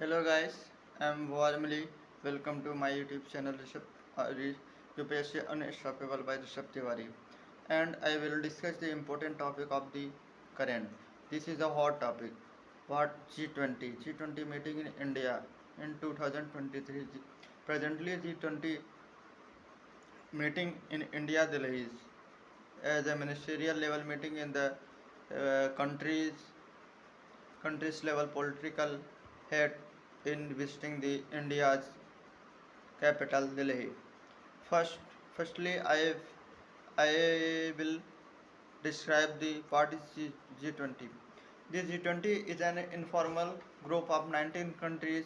Hello guys, I'm warmly welcome to my YouTube channel UPSC Unstoppable by Rishabh Tiwari, and I will discuss the important topic of the current. This is a hot topic. What G20? G20 meeting in India in 2023. Presently G20 meeting in India Delhi is as a ministerial level meeting in the countries level political head in visiting the India's capital Delhi. First, firstly, I will describe the what is G20. The G20 is an informal group of 19 countries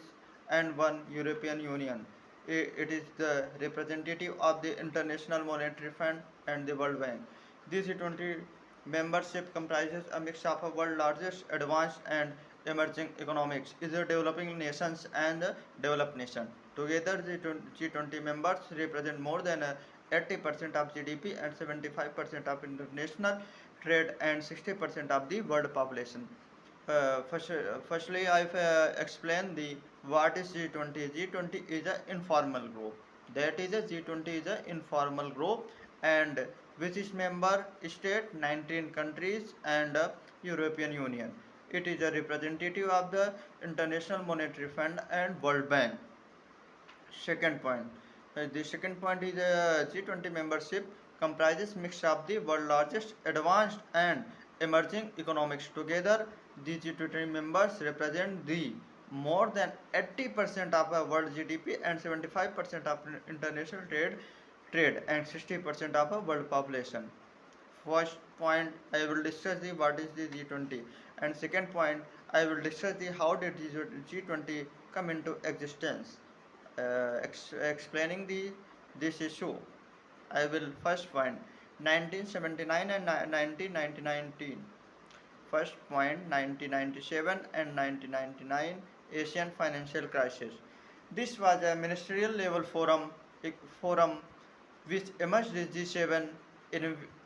and one European Union. It is the representative of the International Monetary Fund and the World Bank. The G20 membership comprises a mix of the world's largest advanced and emerging economics, is the developing nations and the developed nation. Together, the G20 members represent more than 80% of GDP and 75% of international trade and 60% of the world population. Firstly, I've explained the what is G20. G20 is an informal group. That is a G20 is an informal group, and which is member state 19 countries and European Union. It is a representative of the International Monetary Fund and World Bank. Second point. The second point is G20 membership comprises mix of the world largest advanced and emerging economics. Together, the G20 members represent the more than 80% of the world GDP and 75% of international trade and 60% of the world population. First point I will discuss the what is the G20, and second point I will discuss the how did G20 come into existence. Explaining the this issue, I will first point 1979 and 1919. First point 1997 and 1999 Asian financial crisis. This was a ministerial level forum which emerged as G7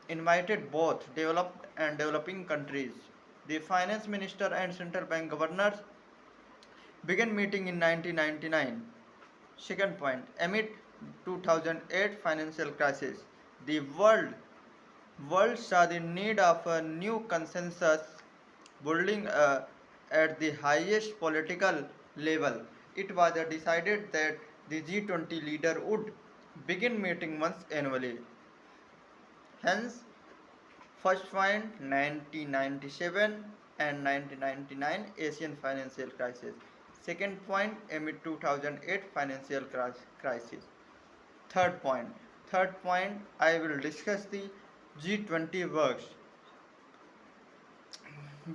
invited both developed and developing countries. The finance minister and central bank governors began meeting in 1999. Second point, amid 2008 financial crisis, the world saw the need of a new consensus building at the highest political level. It was decided that the G20 leader would begin meeting once annually. Hence, first point 1997 and 1999 Asian financial crisis. Second point amid 2008 financial crisis. Third point. Third point I will discuss the G20 works,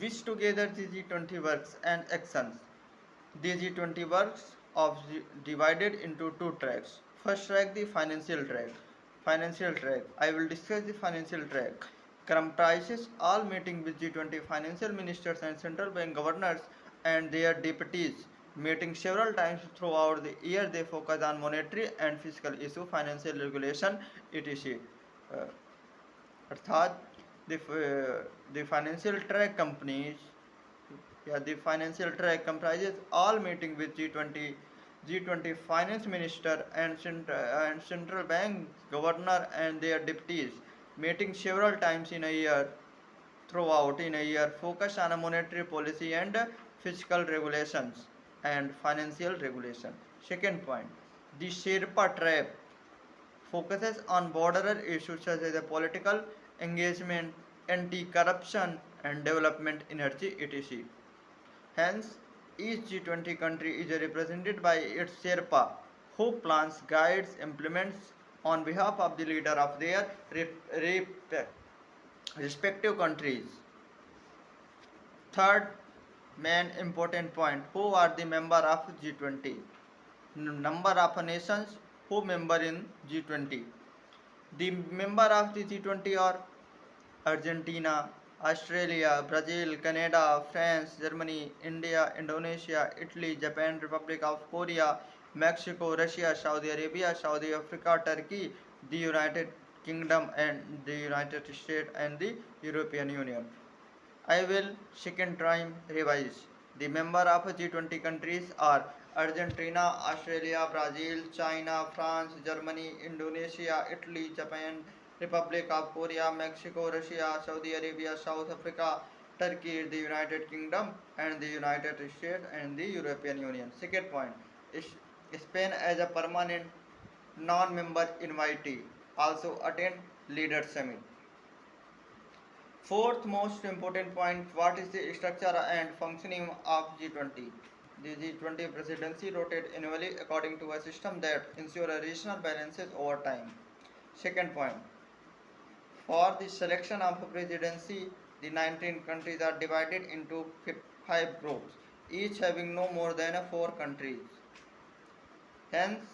which together the G20 works and actions. The G20 works of divided into two tracks. First track, the financial track. Financial track. I will discuss the financial track. Comprises all meeting with G20 financial ministers and central bank governors and their deputies. Meeting several times throughout the year, they focus on monetary and fiscal issue, financial regulation, etc. Uh, अर्थात the financial track companies, yeah, the financial track comprises all meeting with G20 finance minister and central bank governor and their deputies, meeting several times in a year throughout in a year, focus on a monetary policy and fiscal regulations and financial regulation. Second point, the Sherpa trap focuses on border issues such as the political engagement, anti-corruption and development energy etc. Hence, each G20 country is represented by its Sherpa, who plans, guides, implements on behalf of the leader of their respective countries. Third main important point, who are the member of G20? Number of nations who member in G20. The member of the G20 are Argentina, Australia, Brazil, Canada, France, Germany, India, Indonesia, Italy, Japan, Republic of Korea, Mexico, Russia, Saudi Arabia, Saudi Africa, Turkey, the United Kingdom and the United States and the European Union. I will second time revise. The member of G20 countries are Argentina, Australia, Brazil, China, France, Germany, Indonesia, Italy, Japan, Republic of Korea, Mexico, Russia, Saudi Arabia, South Africa, Turkey, the United Kingdom, and the United States and the European Union. Second point, Spain as a permanent non-member invitee also attend Leaders Summit. Fourth most important point, what is the structure and functioning of G20? The G20 presidency rotates annually according to a system that ensures a regional balances over time. Second point, for the selection of a presidency, the 19 countries are divided into 5 groups, each having no more than 4 countries. Hence,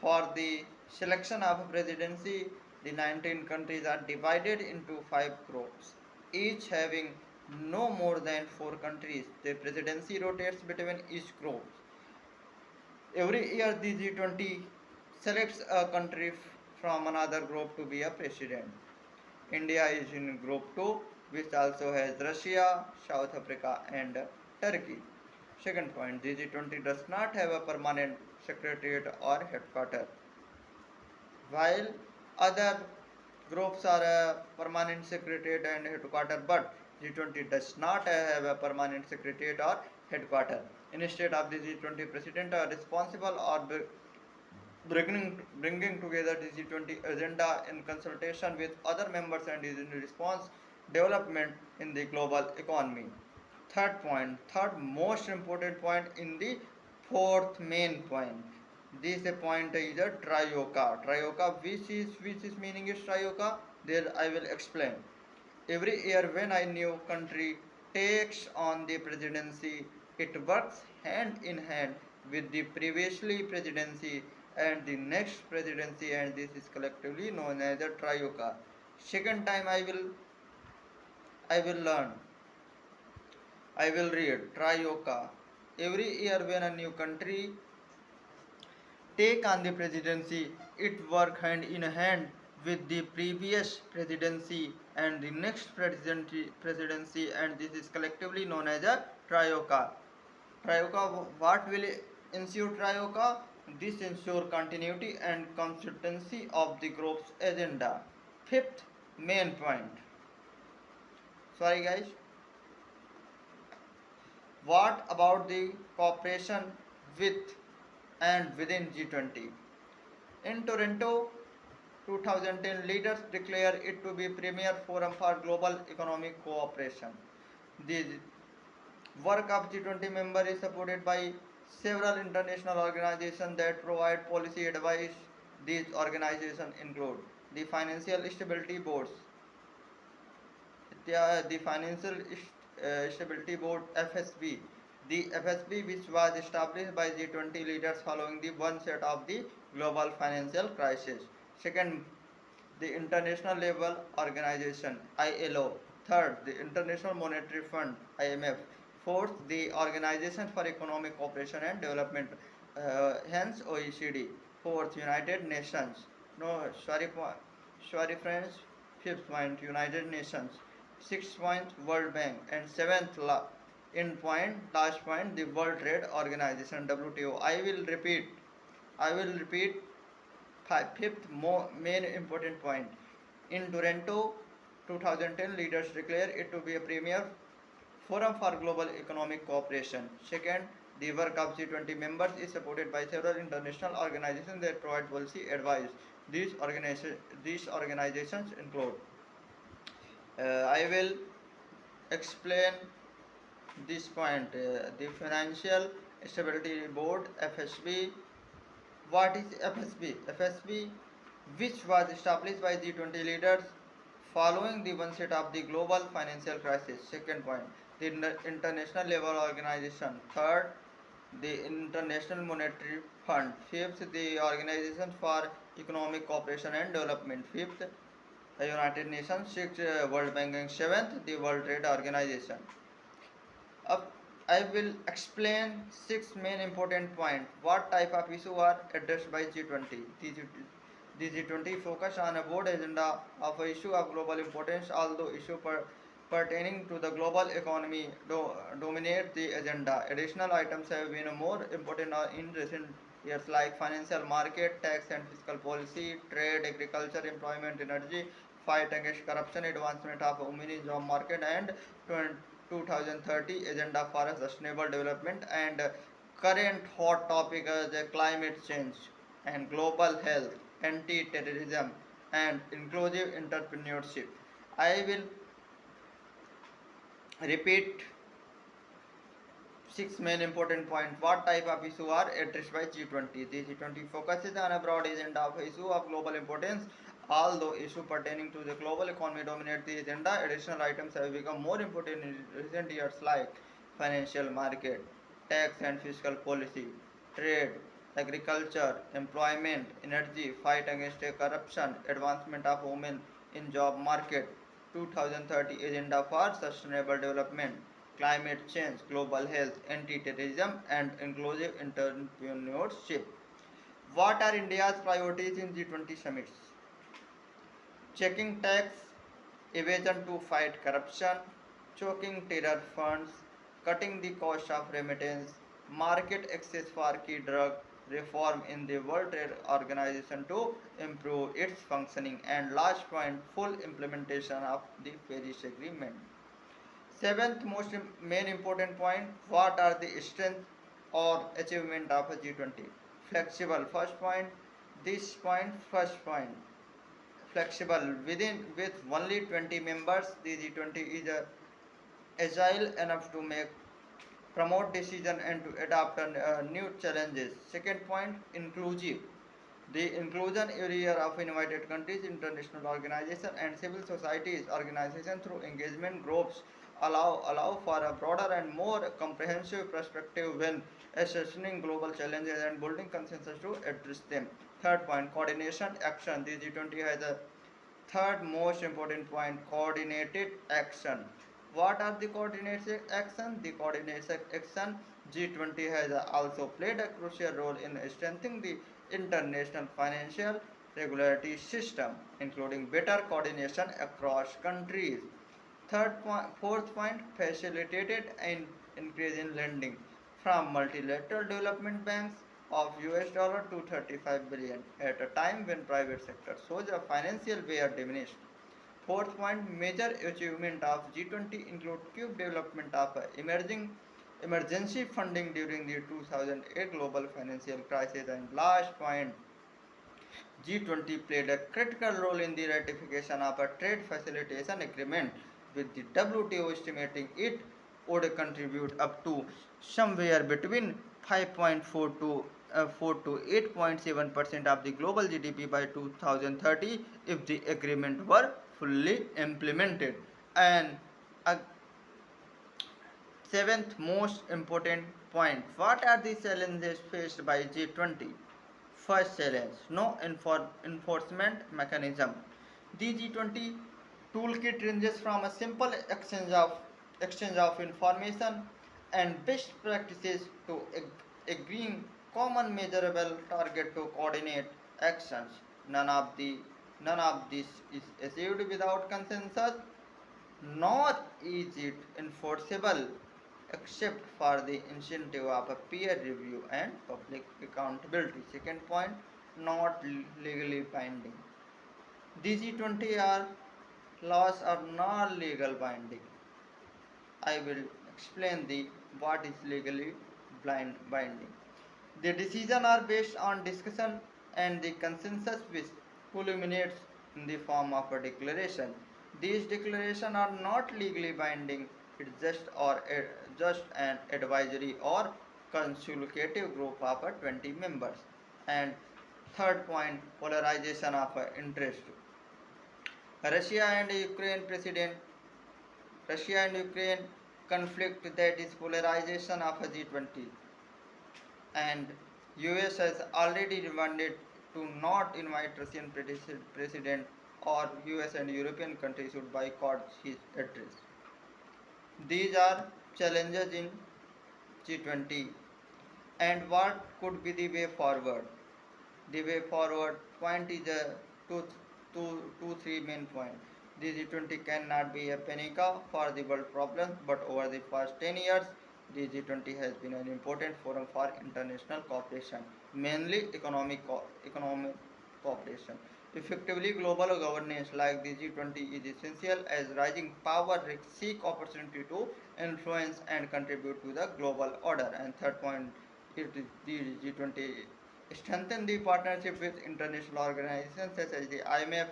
for the selection of a presidency, the 19 countries are divided into 5 groups, each having no more than 4 countries. The presidency rotates between each group. Every year, the G20 selects a country from another group to be a president. India is in group 2, which also has Russia, South Africa, and Turkey. Second point, the G20 does not have a permanent secretariat or headquarters. While other groups are a permanent secretariat and headquarters, but G20 does not have a permanent secretariat or headquarters. Instead of the G20 president are responsible or bringing together the G20 agenda in consultation with other members and is in response development in the global economy. Third point, third most important point in the fourth main point. This point is a trioca. Trioca, which is meaning is trioca. There I will explain. Every year when a new country takes on the presidency, it works hand in hand with the previously presidency and the next presidency, and this is collectively known as a trioca. Second time I will learn. I will read trioca. Every year when a new country take on the presidency, it work hand in hand with the previous presidency and the next presidency, and this is collectively known as a trioca. Trioca, what will ensure trioca? This ensure continuity and consistency of the group's agenda. Fifth main point. Sorry guys. What about the cooperation with and within G20? In Toronto, 2010 leaders declare it to be premier forum for global economic cooperation. The work of G20 member is supported by several international organizations that provide policy advice. These organizations include the Financial Stability Boards, the Financial Stability Board (FSB). The FSB, which was established by G20 leaders following the onset of the global financial crisis. Second, the International Labour Organization (ILO). Third, the International Monetary Fund (IMF). Fourth, the Organization for Economic Cooperation and Development, hence OECD. Fourth, United Nations. No, sorry friends. Fifth point, United Nations. Sixth point, World Bank. And seventh, last point, the World Trade Organization (WTO). I will repeat fifth main important point. In Toronto, 2010 leaders declare it to be a premier forum for global economic cooperation. Second, the work of G20 members is supported by several international organizations that provide policy advice. These organizations include, I will explain this point. The Financial Stability Board (FSB). What is FSB? FSB, which was established by G20 leaders following the onset of the global financial crisis. Second point, the International Labour Organization. Third, the International Monetary Fund. Fifth, the Organization for Economic Cooperation and Development. Fifth, the United Nations. Sixth, World Bank. And seventh, the World Trade Organization. Up, I will explain six main important points. What type of issue are addressed by G20? The G20 focus on a broad agenda of an issue of global importance, although issue pertaining to the global economy dominate the agenda. Additional items have been more important in recent years, like financial market, tax and fiscal policy, trade, agriculture, employment, energy, fight against corruption, advancement of women in job market, and 2030 agenda for a sustainable development, and current hot topic is climate change and global health, anti-terrorism, and inclusive entrepreneurship. I will repeat six main important points. What type of issue are addressed by G20? The G20 focuses on a broad agenda of issue of global importance. Although issues pertaining to the global economy dominate the agenda, additional items have become more important in recent years, like financial market, tax and fiscal policy, trade, agriculture, employment, energy, fight against corruption, advancement of women in job market, 2030 agenda for sustainable development, climate change, global health, anti-terrorism, and inclusive entrepreneurship. What are India's priorities in G20 summits? Checking tax evasion to fight corruption, choking terror funds, cutting the cost of remittance, market access for key drug, reform in the World Trade Organization to improve its functioning, and last point, full implementation of the Paris Agreement. Seventh most main important point, what are the strength or achievement of a G20? Flexible, first point, this point, first point. Flexible, within with only 20 members, the G20 is agile enough to make promote decision and to adapt new challenges. Second point, inclusive. The inclusion area of invited countries, international organizations, and civil societies organizations through engagement groups allow for a broader and more comprehensive perspective when assessing global challenges and building consensus to address them. Third point, coordination action. The G20 has a third most important point, coordinated action. What are the coordinated action? The coordinated action, G20 has also played a crucial role in strengthening the international financial regulatory system, including better coordination across countries. Fourth point, facilitated and increasing lending from multilateral development banks of US dollar to 35 billion at a time when private sector shows a financial were diminished. Fourth point, major achievement of G20 include quick development of emerging emergency funding during the 2008 global financial crisis. And last point, G20 played a critical role in the ratification of a trade facilitation agreement with the WTO, estimating it would contribute up to somewhere between 5.4 to 8.7% of the global GDP by 2030 if the agreement were fully implemented. And a seventh most important point, what are the challenges faced by G20? First challenge, no enforcement mechanism. The G20 toolkit ranges from a simple exchange of information and best practices to agreeing common measurable target to coordinate actions. None of the none of this is achieved without consensus, nor is it enforceable except for the incentive of a peer review and public accountability. Second point, not legally binding. DG20 are laws are not legal binding. I will explain the what is legally blind binding. The decisions are based on discussion and the consensus which culminates in the form of a declaration. These declarations are not legally binding. It's just an advisory or consultative group of 20 members. And third point, polarization of interest. Russia and Ukraine president Russia and Ukraine conflict, that is polarization of a G20, and US has already demanded to not invite Russian president, or US and European countries should boycott his address. These are challenges in G20, and what could be the way forward? The way forward point is two, three main points. The G20 cannot be a panic for the world problems, but over the past 10 years, the G20 has been an important forum for international cooperation, mainly economic cooperation. Effectively, global governance like the G20 is essential as rising power seek opportunity to influence and contribute to the global order. And third point, the G20 strengthen the partnership with international organizations such as the IMF,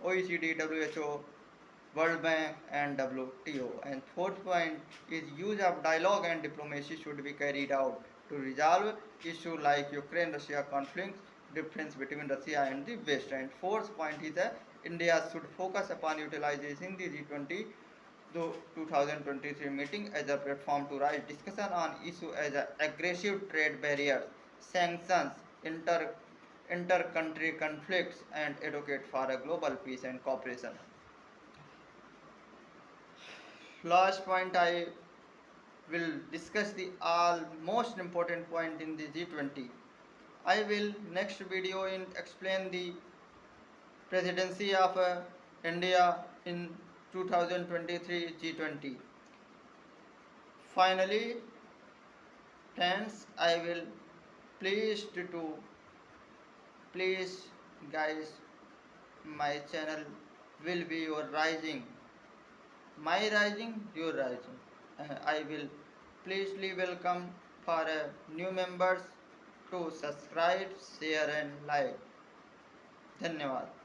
OECD, WHO, World Bank and WTO. And fourth point is use of dialogue and diplomacy should be carried out to resolve issues like Ukraine-Russia conflict, difference between Russia and the West. And fourth point is that India should focus upon utilizing the G20 2023 meeting as a platform to raise discussion on issues as aggressive trade barriers, sanctions, inter-country conflicts, and advocate for a global peace and cooperation. Last point I will discuss the all most important point in the G20. I will next video in explain the presidency of India in 2023 G20. Finally, friends, I will pleased to please guys my channel will be your rising, my rising, your rising. I will pleasely welcome for new members to subscribe, share and like. धन्यवाद.